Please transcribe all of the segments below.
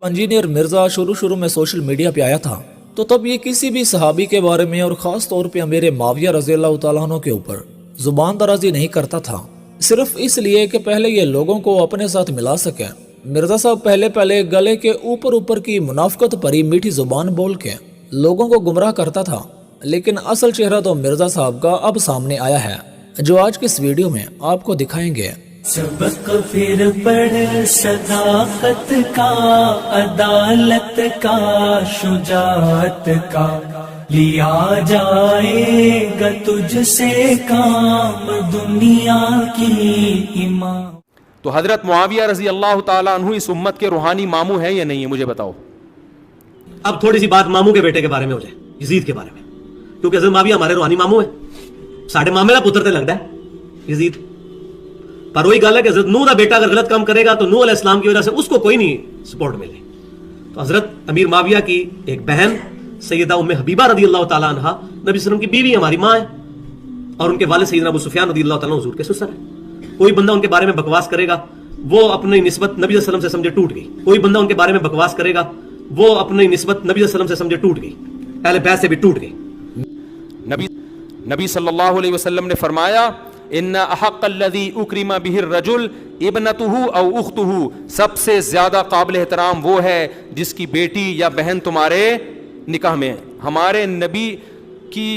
Engineer Mirza शुरू में social media पे आया था तो तब ये किसी भी सहाबी के बारे में और ख़ास तौर पे अमीर माविया रज़ी अल्लाह तआला अन्हु के ऊपर ज़ुबान दराज़ी नहीं करता था, सिर्फ इसलिए कि पहले ये लोगों को अपने साथ मिला सके। मिर्ज़ा साहब पहले गले के ऊपर की मुनाफ़िक़त भरी मीठी ज़ुबान बोल के लोगों को गुमराह करता था, लेकिन असल चेहरा तो मिर्ज़ा साहब का अब सामने आया है, जो आज की इस वीडियो में आपको दिखाएंगे। सबक फिर पढ़ सदाकत का, अदालत का, शुजाअत का, लिया जाएगा तुझसे काम दुनिया की इमाम। तो हजरत मुआविया रजी अल्लाह ताला अन्हु इस उम्मत के रूहानी मामू है या नहीं है, मुझे बताओ। अब थोड़ी सी बात मामू के बेटे के बारे में हो जाए, यजीद के बारे में, क्योंकि हजरत मुआविया हमारे रूहानी मामू है, साढ़े मामे का पुत्र ते लगता है यजीद। पर वही गल है कि हजरत नूह का बेटा अगर गलत काम करेगा तो नूह अलैहिस्सलाम की वजह से उसको कोई नहीं सपोर्ट मिले। तो हजरत अमीर माविया की एक बहन सैयदा उम्मे हबीबा रदी अल्लाह ताला अन्हा नबी सल्लल्लाहु अलैहि वसल्लम की बीवी, हमारी माँ है, और उनके वालिद सैयदना अबू सुफियान रदी अल्लाह ताला हुजूर के ससुर है। कोई बंदा उनके बारे में बकवास करेगा वो अपनी निस्बत नबी सल्लल्लाहु अलैहि वसल्लम से समझे टूट गई। कोई बंदा उनके बारे में बकवास करेगा वो अपनी निस्बत नबी सल्लल्लाहु अलैहि वसल्लम से समझे टूट गई, अहले बैत से भी टूट गई। नबी सल्लल्लाहु अलैहि वसल्लम ने फरमाया, इन्ना अहक्कल्लज़ी उक्रिमा बिहिर रजुल इब्नतुहु औ उख्तुहु, सबसे ज्यादा काबिल एहतराम वो है जिसकी बेटी या बहन तुम्हारे निकाह में। हमारे नबी की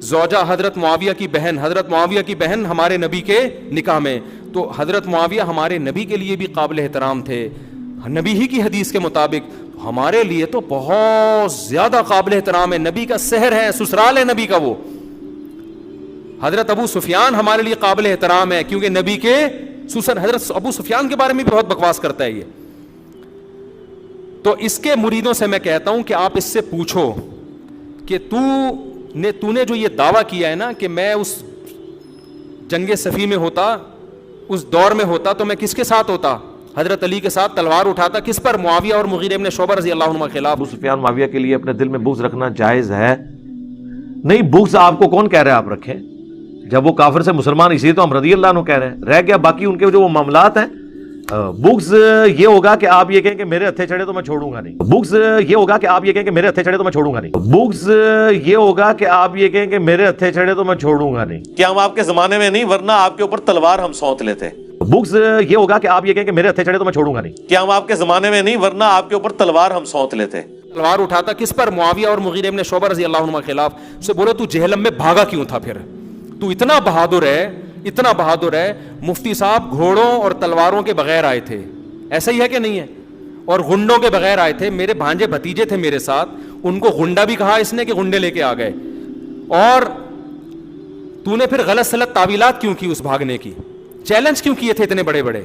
ज़ौजा हजरत मुआविया की बहन हमारे नबी के निकाह में, तो हजरत मुआविया हमारे नबी के लिए भी काबिल एहतराम थे, नबी ही की हदीस के मुताबिक। हमारे लिए तो बहुत ज्यादा काबिल एहतराम है, नबी का शहर है, ससुराल है नबी का वो। हजरत अबू सुफियान हमारे लिए काबिल एहतराम है क्योंकि नबी के ससुर। हजरत अबू सुफियान के बारे में भी बहुत बकवास करता है ये। तो इसके मुरीदों से मैं कहता हूं कि आप इससे पूछो कि तूने जो ये दावा किया है ना कि मैं उस जंगे सफी में होता, उस दौर में होता, तो मैं किसके साथ होता? हजरत अली के साथ तलवार उठाता। किस पर? मुआविया और मुगीरा इब्न शुअबा रज़ी अल्लाह अन्हुमा के खिलाफ। अबू सुफियान मुआविया के लिए अपने दिल में बुग़्ज़ रखना जायज़ है नहीं? बुग़्ज़ आपको कौन कह रहा है आप रखें? जब वो काफिर से मुसलमान, इसी तो हम रज़ी अल्लाह अन्हु कह रहे हैं। रह गया बाकी उनके जो वो मामलात हैं। बुग़्ज़ ये होगा कि आप ये कहें कि मेरे हत्थे चढ़े तो मैं छोड़ूंगा नहीं। बुग़्ज़ ये होगा कि आप ये कहें कि मेरे हत्थे चढ़े तो मैं छोड़ूंगा नहीं। बुग़्ज़ ये होगा कि आप ये कहें कि मेरे हत्थे चढ़े तो मैं छोड़ूंगा नहीं। क्या हम आपके जमाने में नहीं, वरना आपके ऊपर तलवार हम सौंत लेते। बुग़्ज़ ये होगा कि आप ये कहें कि मेरे हत्थे चढ़े तो मैं छोड़ूंगा नहीं। क्या हम आपके जमाने में नहीं, वरना आपके ऊपर तलवार हम सौंत लेते। तलवार उठाता। किस पर? मुआविया और मुगीरा इब्न शुअबा रज़ी अल्लाह अन्हुमा के खिलाफ। उससे बोलो तू जहलम में भागा क्यों था? फिर तू इतना बहादुर है। मुफ्ती साहब घोड़ों और तलवारों के बगैर आए थे, ऐसा ही है कि नहीं है? और गुंडों के बगैर आए थे। मेरे भांजे भतीजे थे मेरे साथ, उनको गुंडा भी कहा इसने कि गुंडे लेके आ गए। और तूने फिर गलत सलत तावीलात क्यों की उस भागने की? चैलेंज क्यों किए थे इतने बड़े बड़े?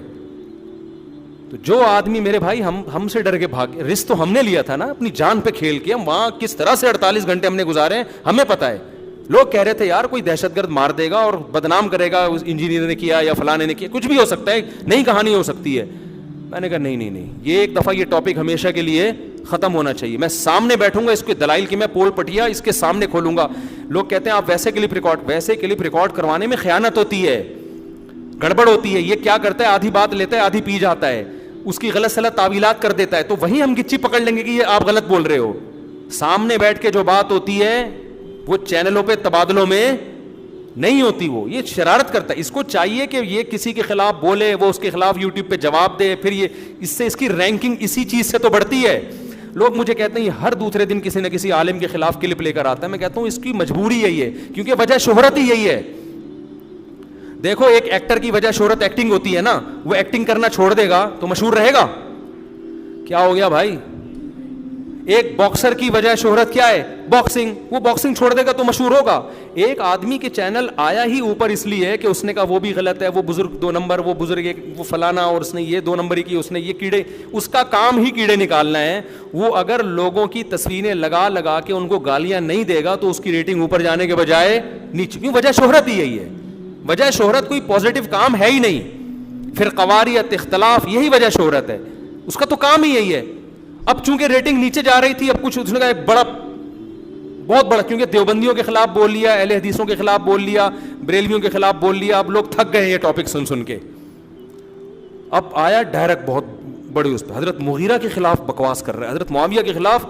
तो जो आदमी मेरे भाई हमसे डर के भाग, रिस्क तो हमने लिया था ना, अपनी जान पे खेल के। हम वहां किस तरह से 48 घंटे हमने गुजारे हमें पता है। लोग कह रहे थे यार कोई दहशतगर्द मार देगा और बदनाम करेगा, उस इंजीनियर ने किया या फलाने ने किया, कुछ भी हो सकता है, नई कहानी हो सकती है। मैंने कहा नहीं, ये एक दफा ये टॉपिक हमेशा के लिए खत्म होना चाहिए। मैं सामने बैठूंगा, इसके दलाइल की मैं पोल पटिया इसके सामने खोलूंगा। लोग कहते हैं आप वैसे क्लिप रिकॉर्ड करवाने में खयानत होती है, गड़बड़ होती है। ये क्या करता है, आधी बात लेता है, आधी पी जाता है, उसकी गलत सलत तावीलात कर देता है, तो वहीं हम गिच्ची पकड़ लेंगे कि ये आप गलत बोल रहे हो। सामने बैठ के जो बात होती है वो चैनलों पे तबादलों में नहीं होती। वो ये शरारत करता है। इसको चाहिए कि ये किसी के खिलाफ बोले, वो उसके खिलाफ यूट्यूब पे जवाब दे, फिर ये इससे इसकी रैंकिंग इसी चीज से तो बढ़ती है। लोग मुझे कहते हैं हर दूसरे दिन किसी न किसी आलिम के खिलाफ क्लिप लेकर आता है। मैं कहता हूं इसकी मजबूरी यही है, क्योंकि वजह शोहरत ही यही है। देखो एक एक्टर की वजह शोहरत एक्टिंग होती है ना, वो एक्टिंग करना छोड़ देगा तो मशहूर रहेगा? क्या हो गया भाई? एक बॉक्सर की वजह शोहरत क्या है? बॉक्सिंग। वो बॉक्सिंग छोड़ देगा तो मशहूर होगा। एक आदमी के चैनल आया ही ऊपर इसलिए है कि उसने कहा वो भी गलत है, वो बुजुर्ग 2 नंबर, वो बुजुर्ग एक, वो फलाना, और उसने ये 2 नंबरी की, उसने ये कीड़े, उसका काम ही कीड़े निकालना है। वो अगर लोगों की तस्वीरें लगा के उनको गालियां नहीं देगा तो उसकी रेटिंग ऊपर जाने के बजाय नीचे। क्यों? वजह शोहरत ही यही है। वजह शोहरत कोई पॉजिटिव काम है ही नहीं। फिर कवारियत, इख्तलाफ, यही वजह शोहरत है। उसका तो काम ही यही है। अब चूंकि रेटिंग नीचे जा रही थी, अब कुछ उसने कहा एक बहुत बड़ा, क्योंकि देवबंदियों के खिलाफ बोल लिया, अहले हदीसों के खिलाफ बोल लिया, बरेलवियों के खिलाफ बोल लिया। अब लोग थक गए ये टॉपिक सुन के। अब आया डायरेक्ट बहुत बड़ी उस पर हजरत मुगीरा के खिलाफ बकवास कर रहा है, हजरत मुआविया के खिलाफ।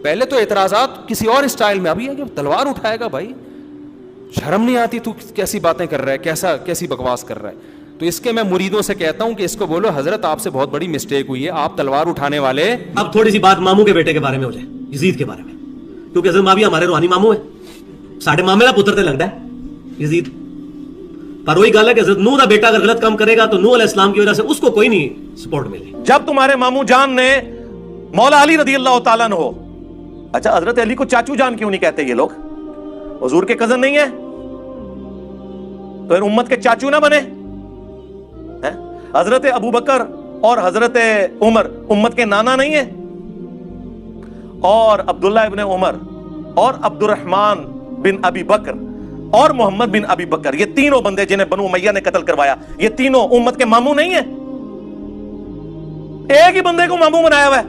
पहले तो एतराज़ात किसी और स्टाइल में, अभी है कि तलवार उठाएगा। भाई शर्म नहीं आती, तू कैसी बातें कर रहा है, कैसी बकवास कर रहा है। तो इसके मैं मुरीदों से कहता हूं कि इसको बोलो हजरत आपसे बहुत बड़ी मिस्टेक हुई है, आप तलवार उठाने वाले। अब थोड़ी सी बात मामू के बेटे के बारे में हो जाए, यजीद के बारे में, क्योंकि हजरत मुआविया हमारे रूहानी मामू है, साढ़े मामे का पुत्र ते लगता है यजीद। पर वही गल है कि हजरत नूह का बेटा अगर गलत काम करेगा तो नूह अलैहिस्सलाम की वजह से उसको कोई नहीं सपोर्ट मिली। जब तुम्हारे मामू जान ने मौला अली रदी अल्लाह तआला अन्हु, अच्छा हजरत अली को चाचू जान क्यों नहीं कहते ये लोग? हुजूर के कजन नहीं है तो इन उम्मत के चाचू ना बने? हजरत अबू बकर और हजरत उमर उम्मत के नाना नहीं है? और अब्दुल्ला इब्ने उमर और अब्दुर्रहमान बिन अबी बकर और मोहम्मद बिन अबी बकर, ये तीनों बंदे जिन्हें बनु उमैया ने कत्ल करवाया, ये तीनों उम्मत के मामू नहीं है? एक ही बंदे को मामू बनाया हुआ है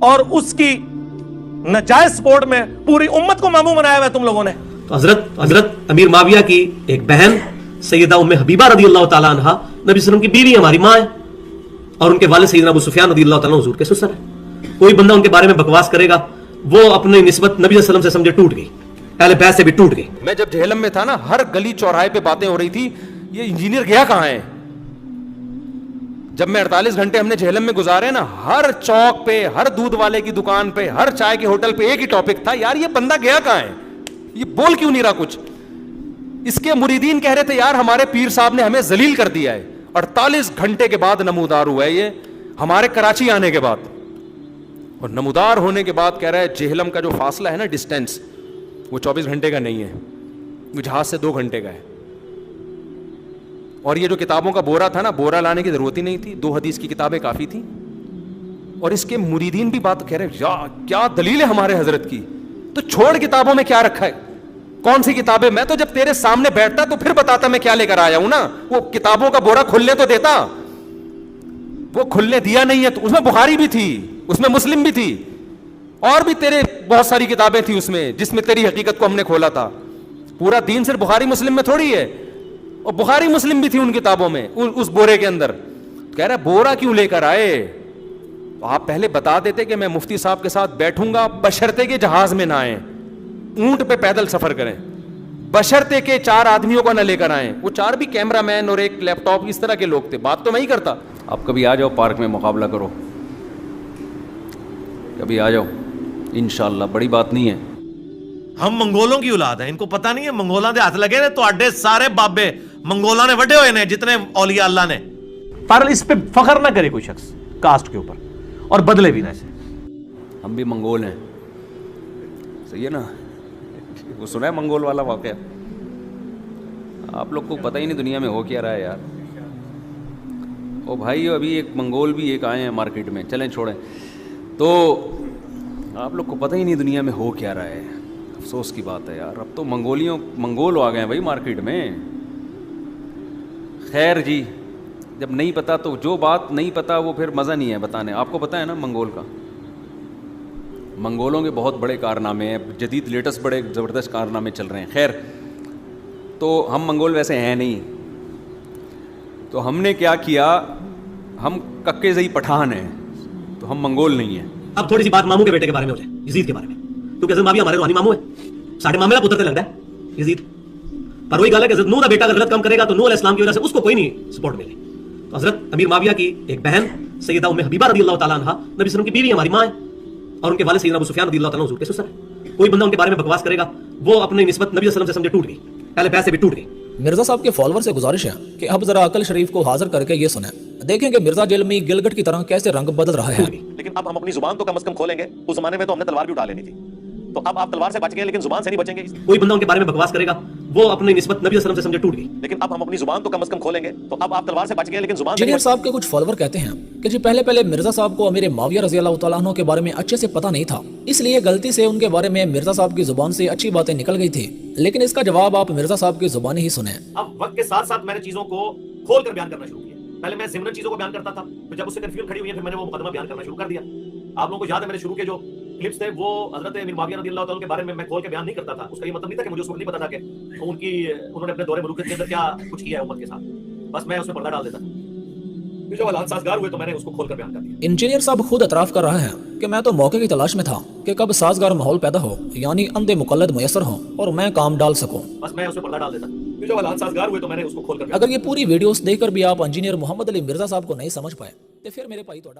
और उसकी नाजायज सपोर्ट में पूरी उम्मत को मामू बनाया हुआ है तुम लोगों ने। तो हजरत अमीर माविया की एक बहन सैयदा उम्मे हबीबा रदी अल्लाह तआला अन्हा नबी सल्लल्लाहु अलैहि वसल्लम की बीवी हमारी माँ है, और उनके वालिद सैयदना अबू सुफियान रदी अल्लाह तआला हुजूर के ससुर है। कोई बंदा उनके बारे में बकवास करेगा, वो अपनी निस्बत नबी सल्लल्लाहु अलैहि वसल्लम से समझे टूट गई, अहले बैत से भी टूट गई। मैं जब जेहलम में था ना, हर गली चौराहे पे बातें हो रही थी, ये इंजीनियर गया कहां है। जब मैं 48 घंटे हमने जेहलम में गुजारे ना, हर चौक पे, हर दूध वाले की दुकान पे, हर चाय के होटल पे एक ही टॉपिक था, यार ये बंदा गया कहां है, ये बोल क्यों नहीं रहा कुछ। इसके मुरीदीन कह रहे थे यार हमारे पीर साहब ने हमें जलील कर दिया है। 48 घंटे के बाद नमूदार हुआ है ये, हमारे कराची आने के बाद। और नमूदार होने के बाद कह रहा है जेहलम का जो फासला है ना, डिस्टेंस, वो 24 घंटे का नहीं है, वो जहाज से 2 घंटे का है। और ये जो किताबों का बोरा था ना, बोरा लाने की जरूरत ही नहीं थी, 2 हदीस की किताबें काफी थी। और इसके मुरीदीन भी बात कह रहे हैं, यार क्या दलील है हमारे हजरत की, तो छोड़ किताबों में क्या रखा है, कौन सी किताबें। मैं तो जब तेरे सामने बैठता तो फिर बताता मैं क्या लेकर आया हूं ना, वो किताबों का बोरा खुलने तो देता, वो खुलने दिया नहीं है। तो उसमें बुखारी भी थी, उसमें मुस्लिम भी थी, और भी तेरे बहुत सारी किताबें थी उसमें, जिसमें तेरी हकीकत को हमने खोला था। पूरा दीन सिर्फ बुखारी मुस्लिम में थोड़ी है, और बुखारी मुस्लिम भी थी उन किताबों में, उस बोरे के अंदर। कह रहा बोरा क्यों लेकर आए, तो आप पहले बता देते कि मैं मुफ्ती साहब के साथ बैठूंगा, बशर्ते के जहाज में ना आए, ऊंट पे पैदल सफर करें, बशर्ते के 4 आदमियों को ना लेकर आए। वो 4 भी कैमरामैन और एक लैपटॉप, इस तरह के लोग थे। बात तो मैं ही करता। आप कभी आ जाओ पार्क में, मुकाबला करो, कभी आ जाओ इंशाअल्लाह, बड़ी बात नहीं है। हम मंगोलों की औलाद हैं, इनको पता नहीं है मंगोलों के हाथ लगे ने तो आडे सारे बाबे मंगोलों ने वड्डे हुए ने, जितने औलिया अल्लाह ने। पर इस पे फख्र ना करे कोई शख्स कास्ट के ऊपर, और बदले भी ना इसे। हम भी मंगोल हैं, सही है ना। वो सुना है मंगोल वाला वाकया? आप लोग को पता ही नहीं दुनिया में हो क्या रहा है यार। ओ भाई अभी एक मंगोल भी एक आए हैं मार्केट में, चलें छोड़ें। तो आप लोग को पता ही नहीं दुनिया में हो क्या रहा है, अफसोस की बात है यार। अब तो मंगोल आ गए हैं भाई मार्केट में। खैर जी, जब नहीं पता तो जो बात नहीं पता वो फिर मज़ा नहीं है बताने। आपको पता है ना मंगोल का, मंगोलों के बहुत बड़े कारनामे हैं, जदीद लेटेस्ट बड़े ज़बरदस्त कारनामे चल रहे हैं। खैर, तो हम मंगोल वैसे हैं नहीं, तो हमने क्या किया, हम कक्के ज़ई पठान हैं, तो हम मंगोल नहीं हैं। अब थोड़ी सी बात मामू के बेटे के बारे में हो जाए, यजीद के बारे में, क्योंकि हजरत मुआविया हमारे रूहानी मामू है, साढ़े मामे का पुत्र ते लगता है यजीद। पर वही गल है कि हजरत नूह का बेटा अगर गलत काम करेगा तो नूह अलैहिस्सलाम की वजह से उसको कोई नहीं सपोर्ट मिली। तो हजरत अमीर माविया की एक बहन सैयदा उम्मे हबीबा रदी अल्लाह तआला अन्हा नबी सल्लल्लाहु अलैहि वसल्लम की बीवी हमारी माँ है, और उनके वालिद सैयदना अबू सुफियान रदी अल्लाह तआला हुजूर के ससुर है। कोई बंदा उनके बारे में बकवास करेगा, वो अपनी निस्बत नबी सल्लल्लाहु अलैहि वसल्लम से समझे टूट गई, अहले बैत से भी टूट गई। मिर्जा साहब के फॉलोअर से गुजारिश है कि अब जरा अकल शरीफ को हाजिर करके ये सुने, देखें कि मिर्जा जेलमी गिलगट की तरह कैसे रंग बदल रहा है। लेकिन अब हम अपनी जुबान तो कम से कम खोलेंगे। उस जमाने में तो हमने तलवार भी उठा लेनी थी, तो अब आप तलवार से बच गए लेकिन जुबान से नहीं बचेंगे। कोई बंदा उनके बारे में बकवास करेगा, वो अपनी निस्बत नबी सल्लल्लाहु अलैहि वसल्लम से समझे टूट गई। लेकिन अब हम अपनी जुबान तो कम से कम खोलेंगे, तो अब आप तलवार से बच गए लेकिन जुबान से इंजीनियर साहब के कुछ फॉलोअर कहते हैं कि जी पहले मिर्जा साहब को अमीर माविया रज़ी अल्लाह तआला अन्हु के बारे में अच्छे से पता नहीं था, इसलिए गलती से उनके बारे में मिर्जा साहब की जुबान से अच्छी बातें निकल गई थी। लेकिन इसका जवाब आप मिर्जा साहब की जुबानी ही सुने। अब वक्त के साथ साथ मैंने चीजों को खोल कर बयान करना शुरू किया। पहले मैं ज़िमरन चीजों को बयान करता था, फिर जब उससे कंफ्यूजन खड़ी हुई है फिर मैंने वो मुकदमा बयान करना शुरू कर दिया। आप लोगों को याद है मेरे शुरू के जो क्लिप्स थे वो हजरत अमीर माविया रज़ी अल्लाह तआला के बारे में मैं खोल के बयान नहीं करता था। उसका ये मतलब नहीं था कि मुझे उस वक्त नहीं पता था कि उन्होंने अपने दौरे मलूकियत के अंदर क्या कुछ किया है उम्मत के साथ, बस मैं उसमें पर्दा डाल देता था। फिर जब हालात साजगार हुए तो मैंने उसको खोल कर बयान कर दिया। इंजीनियर साहब खुद एतराफ़ कर रहे हैं कि मैं तो मौके की तलाश में था कि कब साजगार माहौल पैदा हो, यानी अंधे मुकल्लद मुयसर हो और मैं काम डाल सकूं। बस मैं उसमें पर्दा डाल देता। फिर जब हालात साजगार हुए तो मैंने उसको खोल कर अगर ये पूरी वीडियोस देखकर भी आप इंजीनियर मोहम्मद अली मिर्जा साहब को नहीं समझ पाए तो फिर मेरे भाई तो